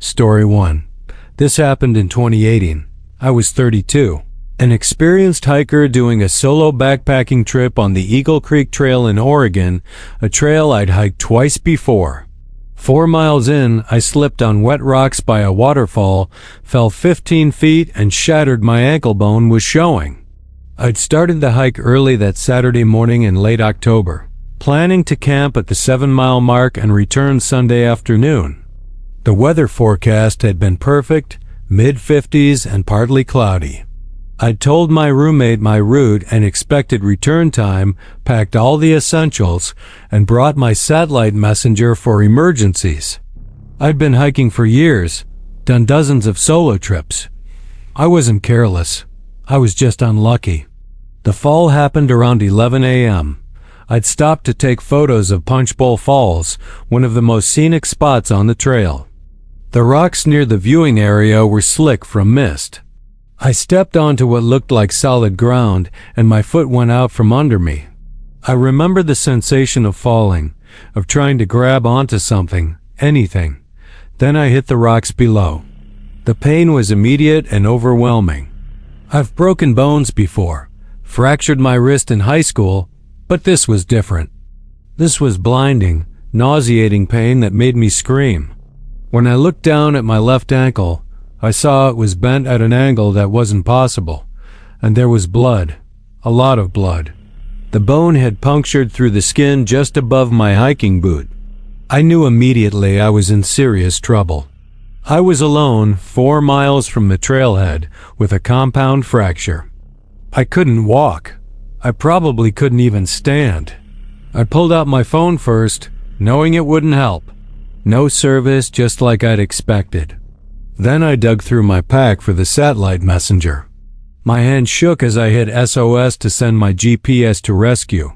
Story 1. This happened in 2018. I was 32. An experienced hiker doing a solo backpacking trip on the Eagle Creek Trail in Oregon, a trail I'd hiked twice before. 4 miles in, I slipped on wet rocks by a waterfall, fell 15 feet, and shattered my ankle bone was showing. I'd started the hike early that Saturday morning in late October, planning to camp at the 7-mile mark and return Sunday afternoon. The weather forecast had been perfect, mid-50s and partly cloudy. I'd told my roommate my route and expected return time, packed all the essentials, and brought my satellite messenger for emergencies. I'd been hiking for years, done dozens of solo trips. I wasn't careless. I was just unlucky. The fall happened around 11 a.m. I'd stopped to take photos of Punch Bowl Falls, one of the most scenic spots on the trail. The rocks near the viewing area were slick from mist. I stepped onto what looked like solid ground, and my foot went out from under me. I remember the sensation of falling, of trying to grab onto something, anything. Then I hit the rocks below. The pain was immediate and overwhelming. I've broken bones before, fractured my wrist in high school, but this was different. This was blinding, nauseating pain that made me scream. When I looked down at my left ankle, I saw it was bent at an angle that wasn't possible, and there was blood, a lot of blood. The bone had punctured through the skin just above my hiking boot. I knew immediately I was in serious trouble. I was alone, 4 miles from the trailhead, with a compound fracture. I couldn't walk. I probably couldn't even stand. I pulled out my phone first, knowing it wouldn't help. No service, just like I'd expected. Then I dug through my pack for the satellite messenger. My hand shook as I hit SOS to send my GPS to rescue.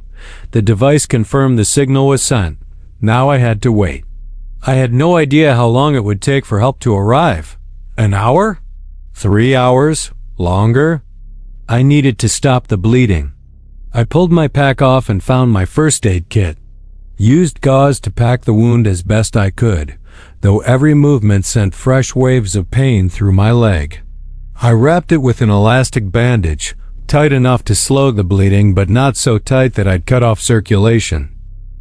The device confirmed the signal was sent. Now I had to wait. I had no idea how long it would take for help to arrive. An hour? 3 hours? Longer? I needed to stop the bleeding. I pulled my pack off and found my first aid kit. Used gauze to pack the wound as best I could, though every movement sent fresh waves of pain through my leg. I wrapped it with an elastic bandage, tight enough to slow the bleeding but not so tight that I'd cut off circulation.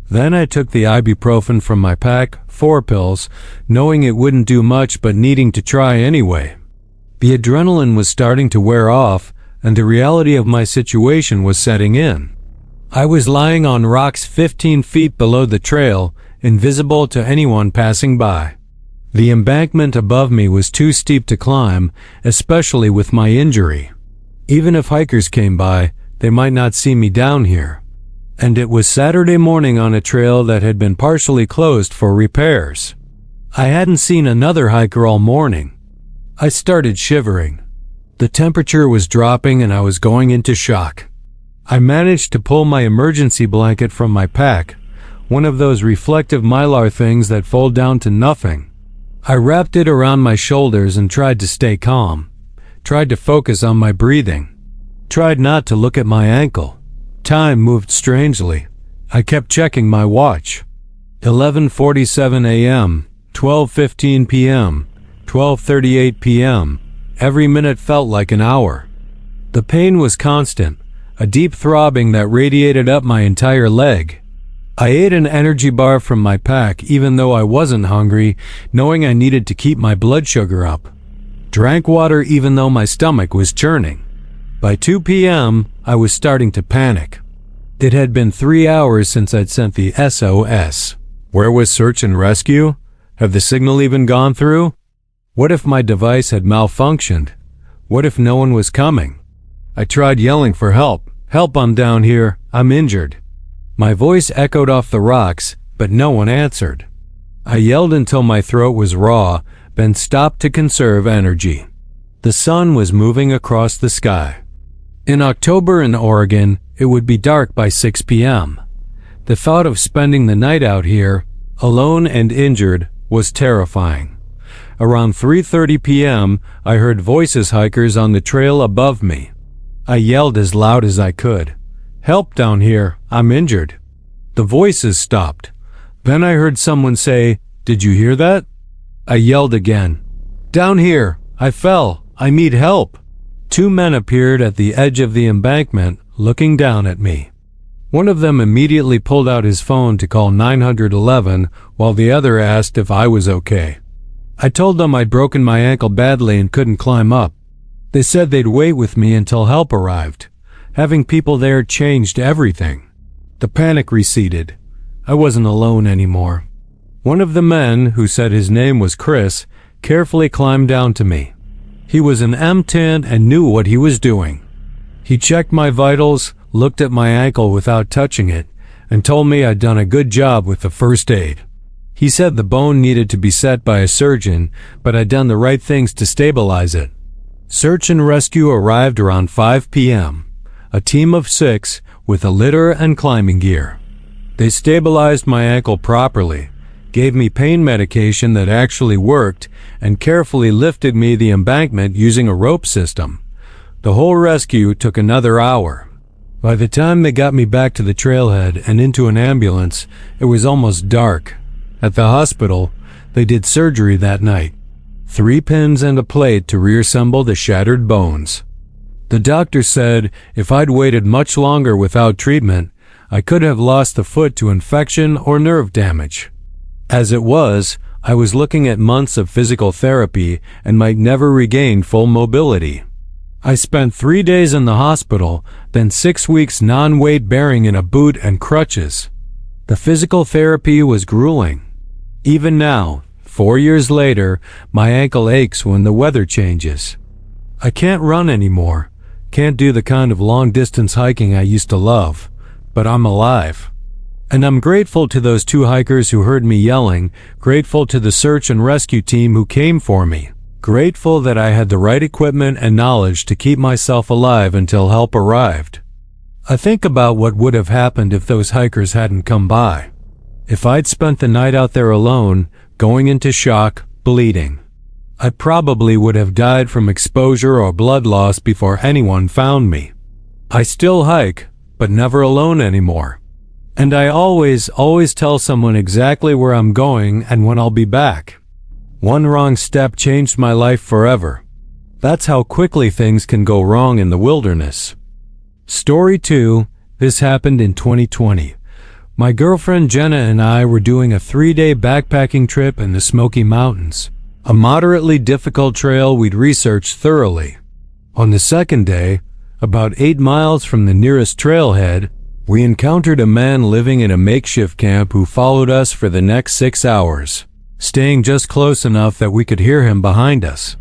Then I took the ibuprofen from my pack, 4 pills, knowing it wouldn't do much but needing to try anyway. The adrenaline was starting to wear off, and the reality of my situation was setting in. I was lying on rocks 15 feet below the trail, invisible to anyone passing by. The embankment above me was too steep to climb, especially with my injury. Even if hikers came by, they might not see me down here. And it was Saturday morning on a trail that had been partially closed for repairs. I hadn't seen another hiker all morning. I started shivering. The temperature was dropping and I was going into shock. I managed to pull my emergency blanket from my pack, one of those reflective mylar things that fold down to nothing. I wrapped it around my shoulders and tried to stay calm, tried to focus on my breathing, tried not to look at my ankle. Time moved strangely. I kept checking my watch. 11:47 a.m., 12:15 p.m., 12:38 p.m. Every minute felt like an hour. The pain was constant, a deep throbbing that radiated up my entire leg. I ate an energy bar from my pack even though I wasn't hungry, knowing I needed to keep my blood sugar up. Drank water even though my stomach was churning. By 2 p.m., I was starting to panic. It had been 3 hours since I'd sent the SOS. Where was search and rescue? Had the signal even gone through? What if my device had malfunctioned? What if no one was coming? I tried yelling for help. Help, I'm down here. I'm injured. My voice echoed off the rocks, but no one answered. I yelled until my throat was raw, then stopped to conserve energy. The sun was moving across the sky. In October in Oregon, it would be dark by 6 p.m. The thought of spending the night out here, alone and injured, was terrifying. Around 3:30 p.m., I heard voices hikers on the trail above me. I yelled as loud as I could. Help down here, I'm injured. The voices stopped. Then I heard someone say, "Did you hear that?" I yelled again. "Down here! I fell! I need help!" 2 men appeared at the edge of the embankment, looking down at me. One of them immediately pulled out his phone to call 911, while the other asked if I was okay. I told them I'd broken my ankle badly and couldn't climb up. They said they'd wait with me until help arrived. Having people there changed everything. The panic receded. I wasn't alone anymore. One of the men, who said his name was Chris, carefully climbed down to me. He was an M10 and knew what he was doing. He checked my vitals, looked at my ankle without touching it, and told me I'd done a good job with the first aid. He said the bone needed to be set by a surgeon, but I'd done the right things to stabilize it. Search and rescue arrived around 5 p.m., a team of 6 with a litter and climbing gear. They stabilized my ankle properly, gave me pain medication that actually worked, and carefully lifted me the embankment using a rope system. The whole rescue took another hour. By the time they got me back to the trailhead and into an ambulance, it was almost dark. At the hospital, they did surgery that night. 3 pins and a plate to reassemble the shattered bones. The doctor said if I'd waited much longer without treatment, I could have lost the foot to infection or nerve damage. As it was, I was looking at months of physical therapy and might never regain full mobility. I spent 3 days in the hospital, then 6 weeks non-weight bearing in a boot and crutches. The physical therapy was grueling. Even now, 4 years later, my ankle aches when the weather changes. I can't run anymore, can't do the kind of long-distance hiking I used to love, but I'm alive. And I'm grateful to those 2 hikers who heard me yelling, grateful to the search and rescue team who came for me, grateful that I had the right equipment and knowledge to keep myself alive until help arrived. I think about what would have happened if those hikers hadn't come by. If I'd spent the night out there alone, going into shock, bleeding, I probably would have died from exposure or blood loss before anyone found me. I still hike, but never alone anymore. And I always tell someone exactly where I'm going and when I'll be back. One wrong step changed my life forever. That's how quickly things can go wrong in the wilderness. Story 2. This happened in 2020. My girlfriend Jenna and I were doing a 3-day backpacking trip in the Smoky Mountains, a moderately difficult trail we'd researched thoroughly. On the second day, about 8 miles from the nearest trailhead, we encountered a man living in a makeshift camp who followed us for the next 6 hours, staying just close enough that we could hear him behind us.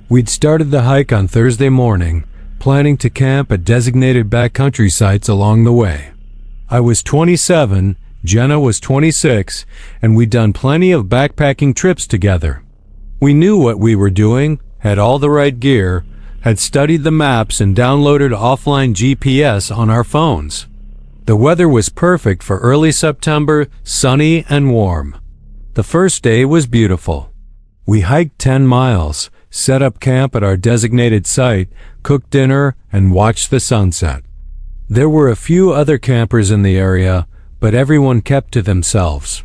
We'd started the hike on Thursday morning, planning to camp at designated backcountry sites along the way. I was 27, Jenna was 26, and we'd done plenty of backpacking trips together. We knew what we were doing, had all the right gear, had studied the maps and downloaded offline GPS on our phones. The weather was perfect for early September, sunny and warm. The first day was beautiful. We hiked 10 miles, set up camp at our designated site, cooked dinner, and watched the sunset. There were a few other campers in the area, but everyone kept to themselves.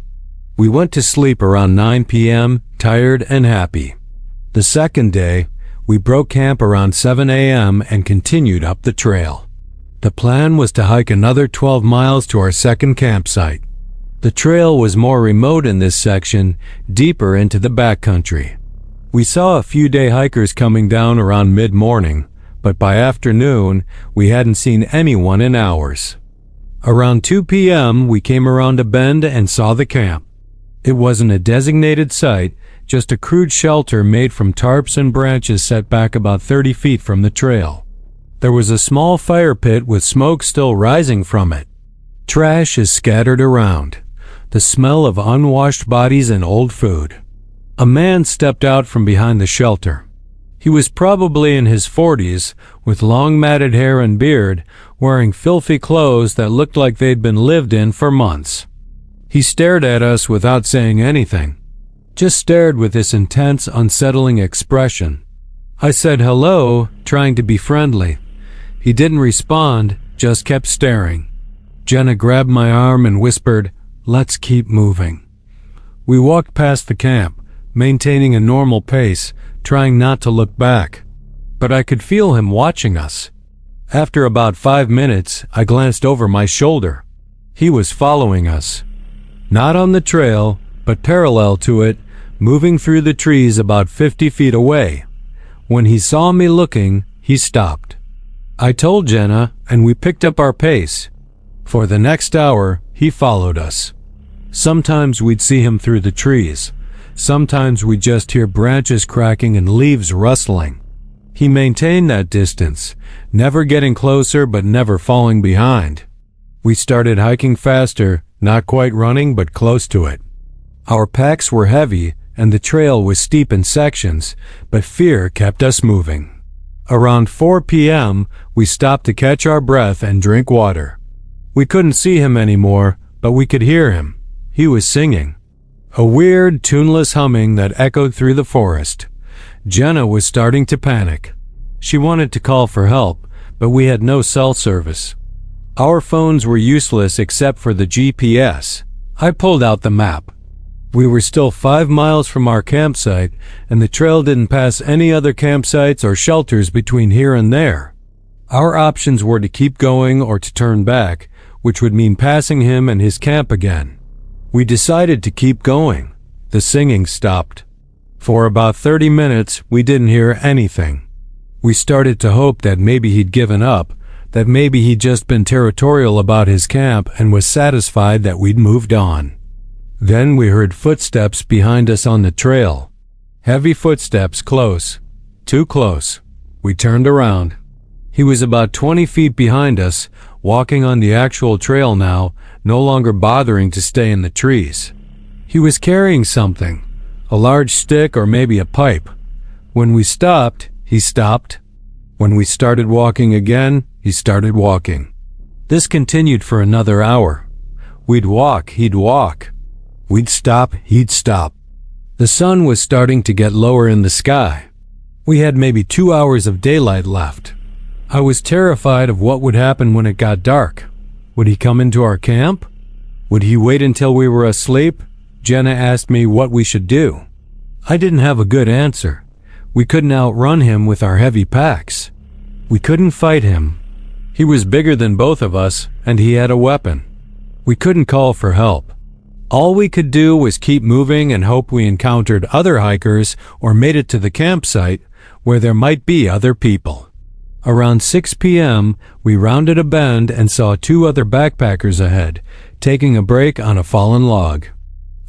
We went to sleep around 9 p.m., tired and happy. The second day, we broke camp around 7 a.m. and continued up the trail. The plan was to hike another 12 miles to our second campsite. The trail was more remote in this section, deeper into the backcountry. We saw a few day hikers coming down around mid-morning, but by afternoon, we hadn't seen anyone in hours. Around 2 p.m., we came around a bend and saw the camp. It wasn't a designated site, just a crude shelter made from tarps and branches set back about 30 feet from the trail. There was a small fire pit with smoke still rising from it. Trash is scattered around, the smell of unwashed bodies and old food. A man stepped out from behind the shelter. He was probably in his 40s, with long matted hair and beard, wearing filthy clothes that looked like they'd been lived in for months. He stared at us without saying anything, just stared with this intense, unsettling expression. I said hello, trying to be friendly. He didn't respond, just kept staring. Jenna grabbed my arm and whispered, "Let's keep moving." We walked past the camp, maintaining a normal pace, trying not to look back. But I could feel him watching us. After about 5 minutes, I glanced over my shoulder. He was following us. Not on the trail, but parallel to it, moving through the trees about 50 feet away. When he saw me looking, he stopped. I told Jenna, and we picked up our pace. For the next hour, he followed us. Sometimes we'd see him through the trees. Sometimes we'd just hear branches cracking and leaves rustling. He maintained that distance, never getting closer but never falling behind. We started hiking faster, not quite running but close to it. Our packs were heavy and the trail was steep in sections, but fear kept us moving. Around 4 p.m., we stopped to catch our breath and drink water. We couldn't see him anymore, but we could hear him. He was singing. A weird, tuneless humming that echoed through the forest. Jenna was starting to panic. She wanted to call for help, but we had no cell service. Our phones were useless except for the GPS. I pulled out the map. We were still 5 miles from our campsite, and the trail didn't pass any other campsites or shelters between here and there. Our options were to keep going or to turn back, which would mean passing him and his camp again. We decided to keep going. The singing stopped. For about 30 minutes, we didn't hear anything. We started to hope that maybe he'd given up, that maybe he'd just been territorial about his camp and was satisfied that we'd moved on. Then we heard footsteps behind us on the trail. Heavy footsteps, close. Too close. We turned around. He was about 20 feet behind us, walking on the actual trail now, no longer bothering to stay in the trees. He was carrying something, a large stick or maybe a pipe. When we stopped, he stopped. When we started walking again, he started walking. This continued for another hour. We'd walk, he'd walk. We'd stop, he'd stop. The sun was starting to get lower in the sky. We had maybe 2 hours of daylight left. I was terrified of what would happen when it got dark. Would he come into our camp? Would he wait until we were asleep? Jenna asked me what we should do. I didn't have a good answer. We couldn't outrun him with our heavy packs. We couldn't fight him. He was bigger than both of us, and he had a weapon. We couldn't call for help. All we could do was keep moving and hope we encountered other hikers or made it to the campsite where there might be other people. Around 6 p.m., we rounded a bend and saw 2 other backpackers ahead, taking a break on a fallen log.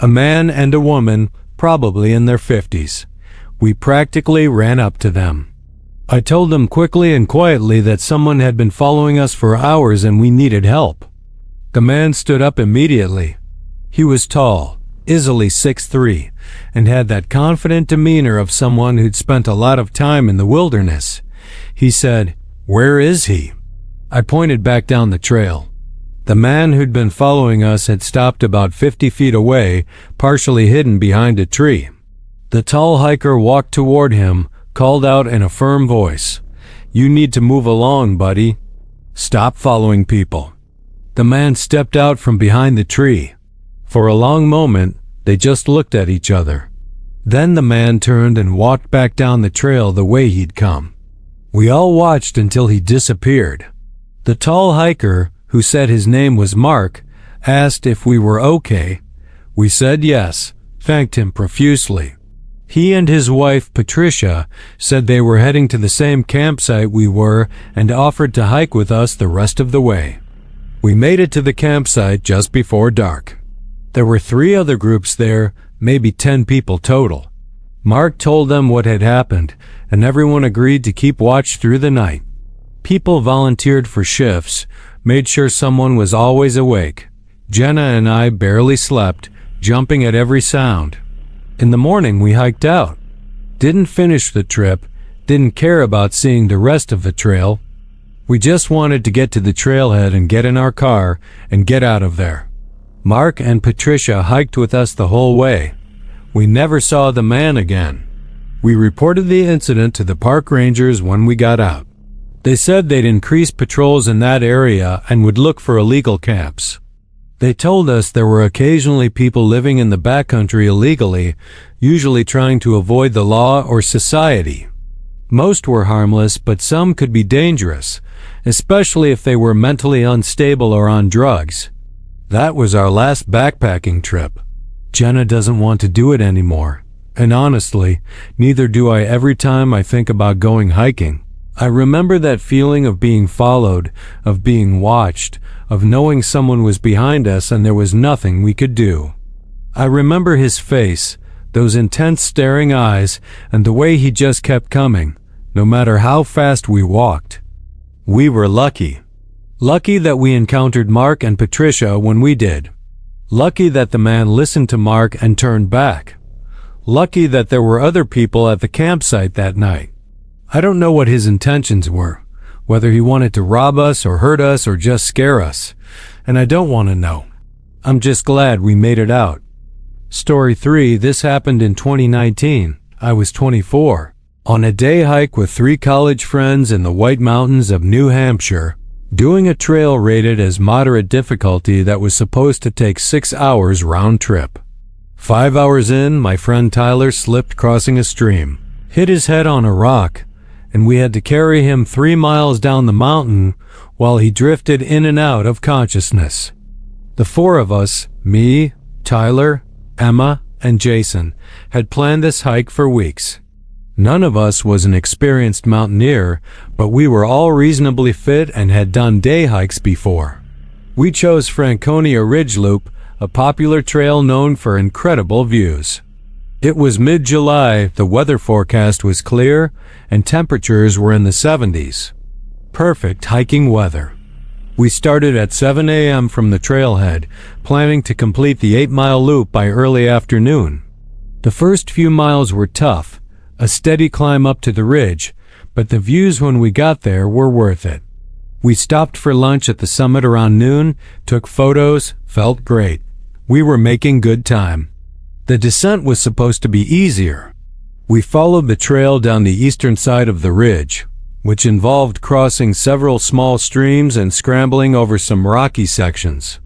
A man and a woman, probably in their 50s. We practically ran up to them. I told them quickly and quietly that someone had been following us for hours and we needed help. The man stood up immediately. He was tall, easily 6'3", and had that confident demeanor of someone who'd spent a lot of time in the wilderness. He said, "Where is he?" I pointed back down the trail. The man who'd been following us had stopped about 50 feet away, partially hidden behind a tree. The tall hiker walked toward him, called out in a firm voice, "You need to move along, buddy. Stop following people." The man stepped out from behind the tree. For a long moment, they just looked at each other. Then the man turned and walked back down the trail the way he'd come. We all watched until he disappeared. The tall hiker, who said his name was Mark, asked if we were okay. We said yes, thanked him profusely. He and his wife, Patricia, said they were heading to the same campsite we were and offered to hike with us the rest of the way. We made it to the campsite just before dark. There were 3 other groups there, maybe 10 people total. Mark told them what had happened, and everyone agreed to keep watch through the night. People volunteered for shifts, made sure someone was always awake. Jenna and I barely slept, jumping at every sound. In the morning we hiked out. Didn't finish the trip, didn't care about seeing the rest of the trail. We just wanted to get to the trailhead and get in our car and get out of there. Mark and Patricia hiked with us the whole way. We never saw the man again. We reported the incident to the park rangers when we got out. They said they'd increase patrols in that area and would look for illegal camps. They told us there were occasionally people living in the backcountry illegally, usually trying to avoid the law or society. Most were harmless, but some could be dangerous, especially if they were mentally unstable or on drugs. That was our last backpacking trip. Jenna doesn't want to do it anymore. And honestly, neither do I every time I think about going hiking. I remember that feeling of being followed, of being watched, of knowing someone was behind us and there was nothing we could do. I remember his face, those intense staring eyes, and the way he just kept coming, no matter how fast we walked. We were lucky. Lucky that we encountered Mark and Patricia when we did. Lucky that the man listened to Mark and turned back. Lucky that there were other people at the campsite that night. I don't know what his intentions were, whether he wanted to rob us or hurt us or just scare us, and I don't want to know. I'm just glad we made it out. Story 3, this happened in 2019. I was 24. On a day hike with 3 college friends in the White Mountains of New Hampshire, doing a trail rated as moderate difficulty that was supposed to take 6 hours round trip. 5 hours in, my friend Tyler slipped crossing a stream, hit his head on a rock, and we had to carry him 3 miles down the mountain while he drifted in and out of consciousness. The 4 of us, me, Tyler, Emma, and Jason, had planned this hike for weeks. None of us was an experienced mountaineer, but we were all reasonably fit and had done day hikes before. We chose Franconia Ridge Loop, a popular trail known for incredible views. It was mid-July, the weather forecast was clear, and temperatures were in the 70s. Perfect hiking weather. We started at 7 a.m. from the trailhead, planning to complete the 8-mile loop by early afternoon. The first few miles were tough, a steady climb up to the ridge, but the views when we got there were worth it. We stopped for lunch at the summit around noon, took photos, felt great. We were making good time. The descent was supposed to be easier. We followed the trail down the eastern side of the ridge, which involved crossing several small streams and scrambling over some rocky sections.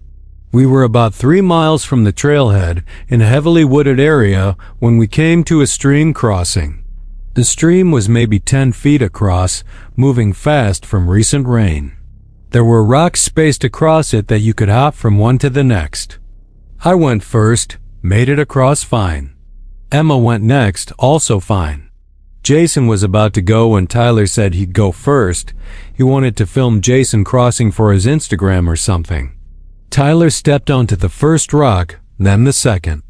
We were about 3 miles from the trailhead in a heavily wooded area when we came to a stream crossing. The stream was maybe 10 feet across, moving fast from recent rain. There were rocks spaced across it that you could hop from one to the next. I went first, made it across fine. Emma went next, also fine. Jason was about to go when Tyler said he'd go first. He wanted to film Jason crossing for his Instagram or something. Tyler stepped onto the first rock, then the second.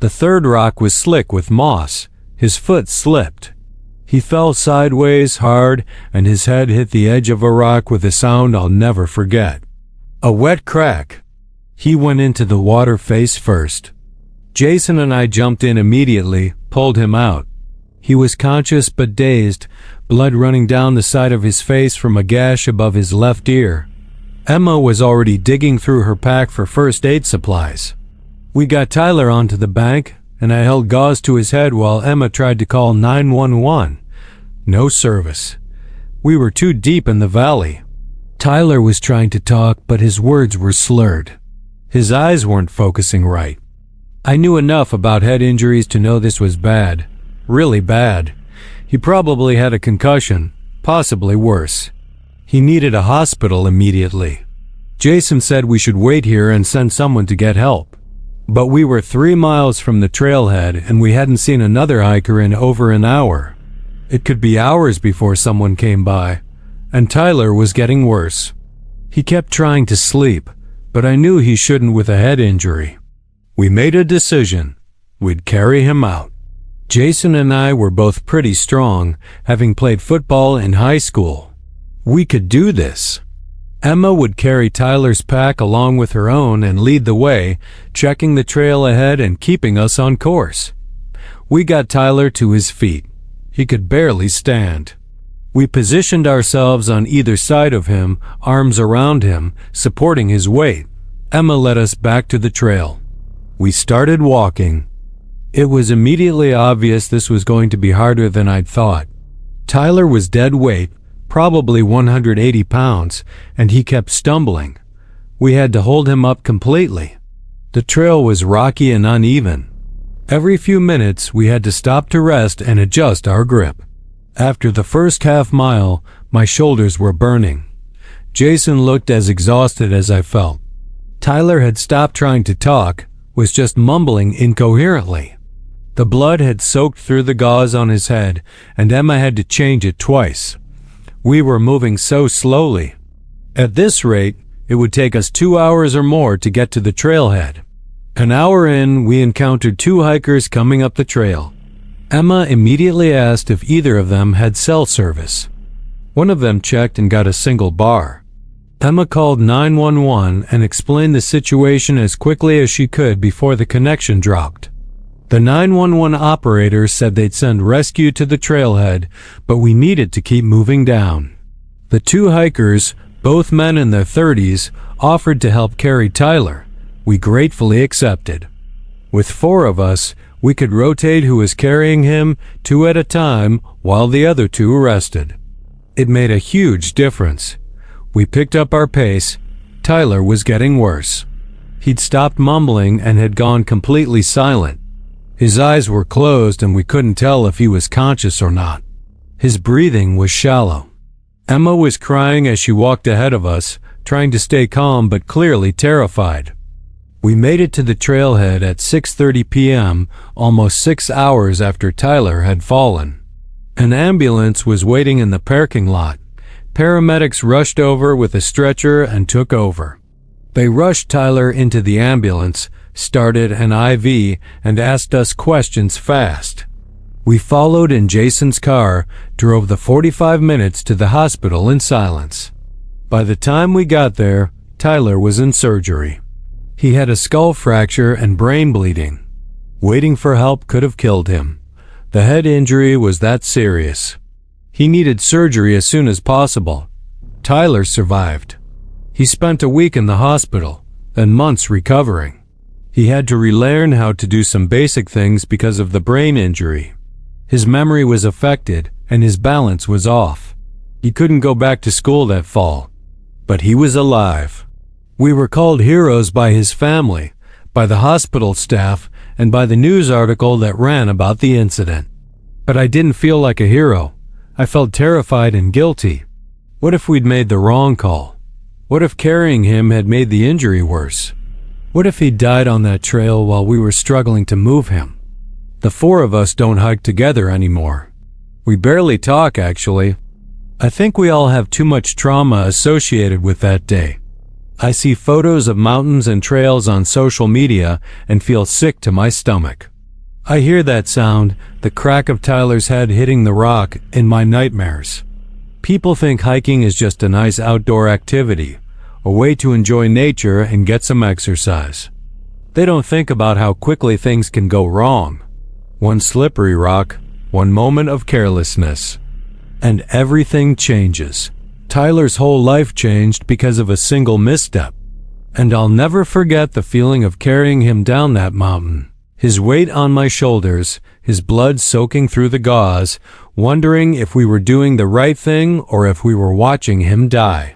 The third rock was slick with moss. His foot slipped. He fell sideways hard, and his head hit the edge of a rock with a sound I'll never forget. A wet crack. He went into the water face first. Jason and I jumped in immediately, pulled him out. He was conscious but dazed, blood running down the side of his face from a gash above his left ear. Emma was already digging through her pack for first aid supplies. We got Tyler onto the bank, and I held gauze to his head while Emma tried to call 911. No service. We were too deep in the valley. Tyler was trying to talk, but his words were slurred. His eyes weren't focusing right. I knew enough about head injuries to know this was bad. Really bad. He probably had a concussion, possibly worse. He needed a hospital immediately. Jason said we should wait here and send someone to get help. But we were 3 miles from the trailhead and we hadn't seen another hiker in over an hour. It could be hours before someone came by, and Tyler was getting worse. He kept trying to sleep, but I knew he shouldn't with a head injury. We made a decision. We'd carry him out. Jason and I were both pretty strong, having played football in high school. We could do this. Emma would carry Tyler's pack along with her own and lead the way, checking the trail ahead and keeping us on course. We got Tyler to his feet. He could barely stand. We positioned ourselves on either side of him, arms around him, supporting his weight. Emma led us back to the trail. We started walking. It was immediately obvious this was going to be harder than I'd thought. Tyler was dead weight, probably 180 pounds, and he kept stumbling. We had to hold him up completely. The trail was rocky and uneven. Every few minutes, we had to stop to rest and adjust our grip. After the first half mile, my shoulders were burning. Jason looked as exhausted as I felt. Tyler had stopped trying to talk, was just mumbling incoherently. The blood had soaked through the gauze on his head, and Emma had to change it twice. We were moving so slowly. At this rate, it would take us 2 hours or more to get to the trailhead. An hour in, we encountered 2 hikers coming up the trail. Emma immediately asked if either of them had cell service. One of them checked and got a single bar. Emma called 911 and explained the situation as quickly as she could before the connection dropped. The 911 operator said they'd send rescue to the trailhead, but we needed to keep moving down. The 2 hikers, both men in their 30s, offered to help carry Tyler. We gratefully accepted. With 4 of us, we could rotate who was carrying him 2 at a time while the other 2 rested. It made a huge difference. We picked up our pace. Tyler was getting worse. He'd stopped mumbling and had gone completely silent. His eyes were closed and we couldn't tell if he was conscious or not. His breathing was shallow. Emma was crying as she walked ahead of us, trying to stay calm but clearly terrified. We made it to the trailhead at 6:30 p.m., almost 6 hours after Tyler had fallen. An ambulance was waiting in the parking lot. Paramedics rushed over with a stretcher and took over. They rushed Tyler into the ambulance, started an IV, and asked us questions fast. We followed in Jason's car, drove the 45 minutes to the hospital in silence. By the time we got there, Tyler was in surgery. He had a skull fracture and brain bleeding. Waiting for help could have killed him. The head injury was that serious. He needed surgery as soon as possible. Tyler survived. He spent a week in the hospital, then months recovering. He had to relearn how to do some basic things because of the brain injury. His memory was affected, and his balance was off. He couldn't go back to school that fall. But he was alive. We were called heroes by his family, by the hospital staff, and by the news article that ran about the incident. But I didn't feel like a hero. I felt terrified and guilty. What if we'd made the wrong call? What if carrying him had made the injury worse? What if he died on that trail while we were struggling to move him? The 4 of us don't hike together anymore. We barely talk, actually. I think we all have too much trauma associated with that day. I see photos of mountains and trails on social media and feel sick to my stomach. I hear that sound, the crack of Tyler's head hitting the rock, in my nightmares. People think hiking is just a nice outdoor activity, a way to enjoy nature and get some exercise. They don't think about how quickly things can go wrong. One slippery rock, one moment of carelessness, and everything changes. Tyler's whole life changed because of a single misstep. And I'll never forget the feeling of carrying him down that mountain. His weight on my shoulders, his blood soaking through the gauze, wondering if we were doing the right thing or if we were watching him die.